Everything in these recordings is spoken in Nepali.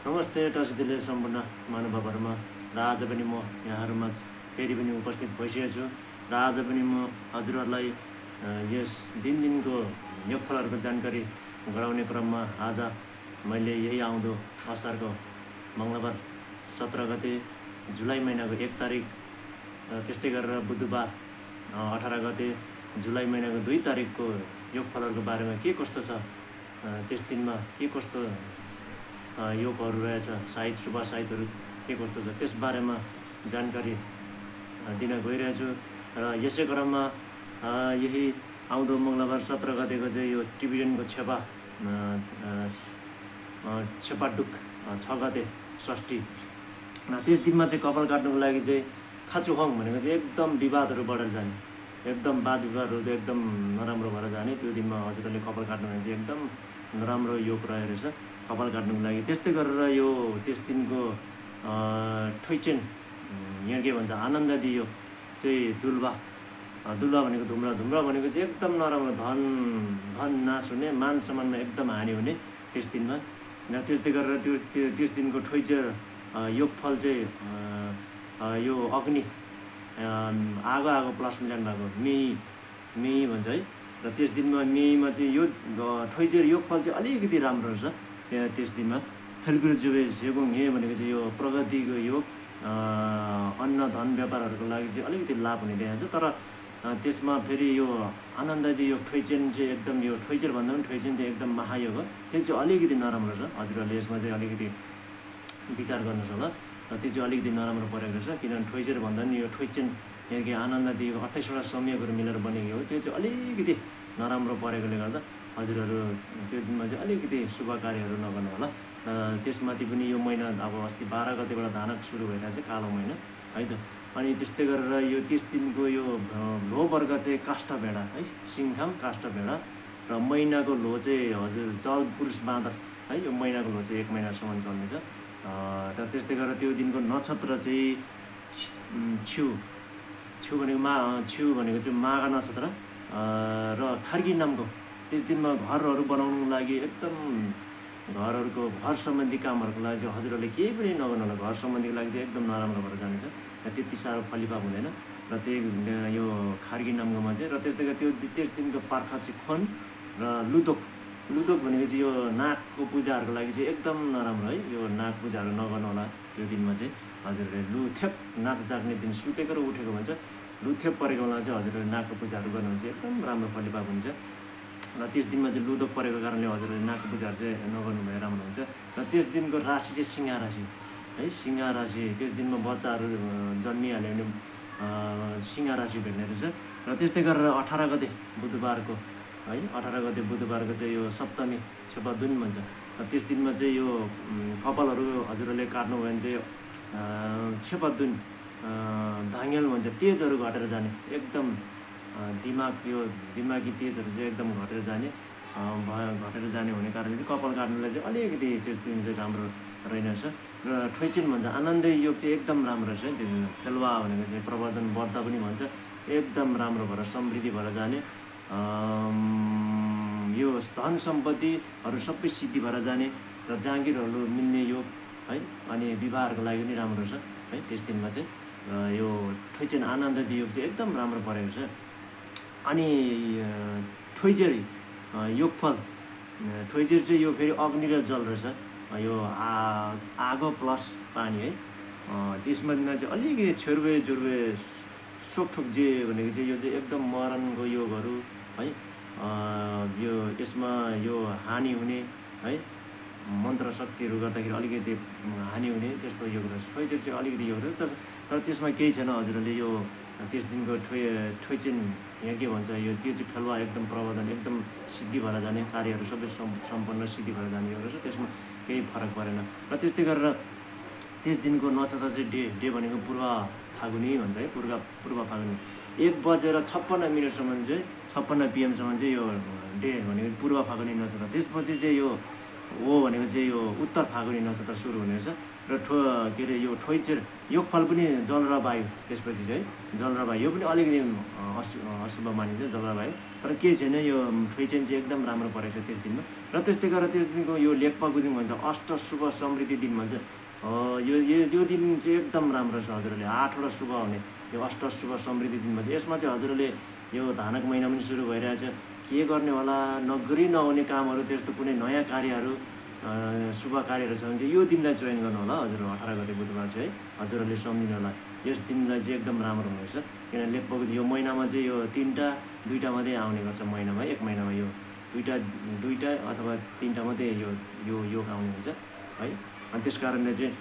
नमस्ते टसिदिले सम्पूर्ण महानुभावहरुमा र आज पनि म यहाँहरुमा फेरि पनि उपस्थित भइसकेको छु र आज पनि म हजुरहरुलाई यस दिनको योगफलहरुको जानकारी गराउने क्रममा आज मैले यही आउँदो असारको मंगलबार 17 गते जुलाई महिनाको 1 तारिक त्यस्तै गरेर बुधबार 18 गते जुलाई महिनाको 2 तारिकको योगफलहरुको बारेमा के कस्तो छ त्यस दिनमा के कस्तो योगहरु रहेछ साहित शुभ साहितहरु के कस्तो छ त्यस बारेमा जानकारी दिन गइरहेछु र यसै क्रममा यही आउँदो मंगलबार 17 गतेको चाहिँ यो टिबियनको छेपाडुक 6 गते षष्ठी त्यस दिनमा चाहिँ कपाल काट्नुको लागि चाहिँ खाचुखङ भनेको चाहिँ एकदम विवादहरु बढेर जाने एकदम वाद विवादहरु एकदम नराम्रो भएर जाने त्यो दिनमा हजुरले कपाल काट्नु भने चाहिँ एकदम नराम्रो योग रहेछ कपाल काट्नुको लागि त्यस्तै गरेर यो त्यस दिनको ठोइचेन यहाँ के भन्छ आनन्द दियो चाहिँ दुल्वा भनेको धुम्रा भनेको चाहिँ एकदम नराम्रो धन नाश हुने मान सम्मानमा एकदम हानि हुने त्यस दिनमा र त्यस्तै गरेर त्यस दिनको ठोइचेर योगफल चाहिँ यो अग्नि आगो प्लस मिलान भएको मे भन्छ है र त्यस दिनमा मेमा चाहिँ यो ठोइचेर योगफल चाहिँ अलिकति राम्रो रहेछ त्यस दिनमा फेलगुरु जुबे झेगुङ हे भनेको चाहिँ यो प्रगतिको योग अन्न धन व्यापारहरुको लागि चाहिँ अलिकति लाभ हुने देखाएको छ तर त्यसमा फेरि यो आनन्ददी योग ठोइचेन चाहिँ एकदम यो ठोइचेर भन्दा पनि ठोइचेन चाहिँ एकदम महायोग हो त्यो चाहिँ अलिकति नराम्रो छ हजुरहरुले यसमा चाहिँ अलिकति विचार गर्नुस् होला र त्यो चाहिँ अलिकति नराम्रो परेको रहेछ किनभने ठोइचेर भन्दा पनि यो ठोइचेन यहाँ आनन्ददी 28 वटा संयोगहरु मिलेर बनेको हो त्यो चाहिँ अलिकति नराम्रो परेकोले गर्दा हजुरहरु त्यो दिनमा चाहिँ अलिकति शुभ कार्यहरु नगर्नु होला र त्यसमाथि पनि यो महिना अब अस्ति 12 गतेबाट धानक सुरु भइरहेछ कालो महिना है त अनि त्यस्तै गरेर यो 30 दिनको यो लो वर्ग चाहिँ काष्ठ भेडा है सिंखाम काष्ठ भेडा र महिनाको लो चाहिँ हजुर जल पुरुष बाँदर है यो महिनाको लो चाहिँ 1 महिनासम्म चल्नेछ र त्यस्तै गरेर त्यो दिनको नक्षत्र चाहिँ छु भनेको चाहिँ माघ नक्षत्र र खर्गी नामको त्यस दिनमा घरहरु बनाउनको लागि एकदम घर सम्बन्धी कामहरुको लागि चाहिँ हजुरहरुले केही पनि नगर्नु होला घर सम्बन्धीको लागि चाहिँ एकदम नराम्रो भएर जानेछ र त्यति साह्रो फलिफाप हुँदैन र त्यही यो खार्गी नामकोमा चाहिँ र त्यस्तै गरी त्यस दिनको पार्खा चाहिँ खन र लुदोक भनेको चाहिँ यो नागको पूजाहरुको लागि चाहिँ एकदम नराम्रो है यो नाग पूजाहरु नगर्नु होला त्यो दिनमा चाहिँ हजुरहरुले लुथेप नाग जाग्ने दिन सुतेको र उठेको भन्छ लुथेप परेको बेला चाहिँ हजुरहरुले नागको पूजाहरु गर्नुहुन्छ एकदम राम्रो फलिफाप हुन्छ र त्यस दिनमा चाहिँ लुदोक परेको कारणले हजुरहरुले नागको पूजाहरु चाहिँ नगर्नु भए राम्रो हुन्छ र त्यस दिनको राशि चाहिँ सिंह राशि है सिंह राशि त्यस दिनमा बच्चाहरु जन्मिहाल्यो भने सिंह राशि भेट्ने रहेछ र त्यस्तै गरेर 18 गते बुधबारको है 18 गते बुधबारको चाहिँ यो सप्तमी छेपादुन भन्छ र त्यस दिनमा चाहिँ यो कपालहरु हजुरहरुले काट्नु भयो भने चाहिँ छेपादुन धाङ्गेल भन्छ तेजहरु घटेर जाने एकदम दिमागी तेजहरु चाहिँ एकदम घटेर जाने हुने कारणले कपाल काट्नुलाई चाहिँ अलिकति त्यस दिन चाहिँ राम्रो रहेनछ र ठोइचेन भन्छ आनन्दै योग चाहिँ एकदम राम्रो छ त्यो दिन फेलवा भनेको चाहिँ प्रवर्धन बढ्द पनि भन्छ एकदम राम्रो भएर समृद्धि भएर जाने यो धन सम्पत्तिहरु सबै सिद्धि भएर जाने र जागिरहरु मिल्ने योग है अनि विवाहहरुको लागि पनि राम्रो छ है त्यस दिनमा चाहिँ यो ठोइचेन आनन्ददी योग चाहिँ एकदम राम्रो परेको छ अनि ठोइचेर योगफल ठोइचेर चाहिँ यो फेरि अग्नि र जल रहेछ यो आगो प्लस पानी है त्यसमा चाहिँ अलिकति छेर्वे सोकठोक जे भनेको चाहिँ यो चाहिँ एकदम मरणको योगहरु है यो यसमा यो हानि हुने है मन्त्र शक्तिहरु गर्दाखेरि अलिकति हानि हुने त्यस्तो योग रहेछ ठोइचेर चाहिँ अलिकति योग रहेछ तर त्यसमा केही छैन हजुरले यो त्यस दिनको ठोइचेन यहाँ के भन्छ यो त्यो चाहिँ फेलवा एकदम प्रवर्धन एकदम सिद्धि भएर जाने कार्यहरु सबै सम्पन्न सिद्धि भएर जाने हो रहेछ त्यसमा केही फरक परेन र त्यस्तै गरेर त्यस दिनको नक्षत्र चाहिँ डे भनेको पूर्व फागुनी भन्छ है पूर्व फागुनी 1:56 सम्म चाहिँ 56 PM सम्म चाहिँ यो डे भनेको पूर्व फागुनी नक्षत्र त्यसपछि चाहिँ यो ओ भनेको चाहिँ यो उत्तर फागुनी नक्षत्र सुरु हुने रहेछ र के अरे यो ठोइचेर योगफल पनि जल र वायु, त्यसपछि चाहिँ जल र वायु यो पनि अलिकति अशुभ मानिन्छ जल र वायु, तर केही छैन यो ठोइचेन चाहिँ एकदम राम्रो परेको छ त्यस दिनमा। र त्यस्तै गरेर त्यस दिनको यो लेप्पा गुजिङ भन्छ अष्ट शुभ समृद्धि दिन भन्छ। यो दिन चाहिँ एकदम राम्रो छ हजुरहरूले, 8वटा शुभ हुने यो अष्ट शुभ समृद्धि दिन भन्छ। यसमा चाहिँ हजुरहरूले यो धानक महिना पनि सुरु भइरहेछ, के गर्ने होला, नगरी नहुने कामहरू, त्यस्तो कुनै नयाँ कार्यहरू शुभ कार्यहरू छ भने चाहिँ यो दिनलाई चयन गर्नु होला हजुर। 18 गते बुधबार चाहिँ है हजुरहरूले सम्झिनु होला, यस दिनलाई चाहिँ एकदम राम्रो हुनेछ। किनभने लेप्पाको यो महिनामा चाहिँ यो 2टा मात्रै आउने गर्छ महिनामा, एक महिनामा यो 2टा अथवा 3टा मात्रै यो योग आउने हुन्छ है। अनि त्यस कारणले चाहिँ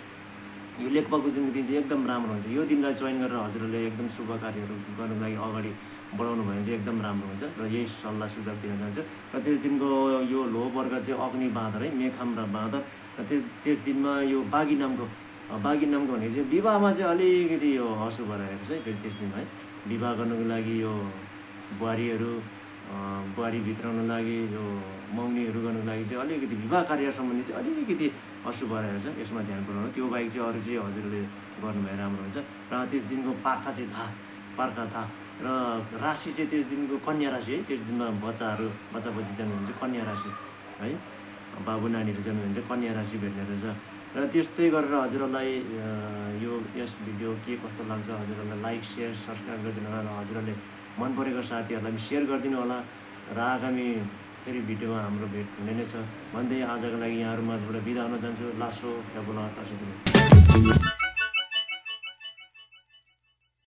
यो लेप्पाको दिन चाहिँ एकदम राम्रो हुन्छ। यो दिनलाई चयन गरेर हजुरहरूले एकदम शुभ कार्यहरू गर्नुको लागि अगाडि बढाउनु भयो भने चाहिँ एकदम राम्रो हुन्छ र यही सल्लाह सुझाव दिन चाहन्छु। र त्यस दिनको यो लो वर्ग चाहिँ अग्नि बाँदर है, मेखाम र बाँदर। र त्यस दिनमा यो बाघी नामको भने चाहिँ विवाहमा चाहिँ अलिकति यो अशुभ रहेको छ है फेरि त्यस दिनमा है। विवाह गर्नुको लागि यो बुहारी भित्राउनु लागि यो मौनीहरू गर्नुको लागि चाहिँ अलिकति विवाह कार्य सम्बन्धी चाहिँ अलिकति अशुभ रहेको छ, यसमा ध्यान पुर्याउनु। त्यो बाहेक चाहिँ अरू चाहिँ हजुरले गर्नुभए राम्रो हुन्छ। र त्यस दिनको पार्खा था र राशि चाहिँ त्यस दिनको कन्या राशि है। त्यस दिनमा बच्चा-बच्ची जन्म हुन्छ कन्या राशि है, बाबु नानीहरू जन्म हुन्छ कन्या राशि भेट्ने रहेछ। र त्यस्तै गरेर हजुरहरूलाई यस भिडियो के कस्तो लाग्छ हजुरहरूलाई लाइक सेयर सब्सक्राइब गरिदिनु होला र हजुरहरूले मन परेको साथीहरूलाई पनि सेयर गरिदिनु होला। र आगामी फेरि भिडियोमा हाम्रो भेट हुने नै छ भन्दै आजको लागि यहाँहरू माझबाट बिदा हुन चाहन्छु। लासो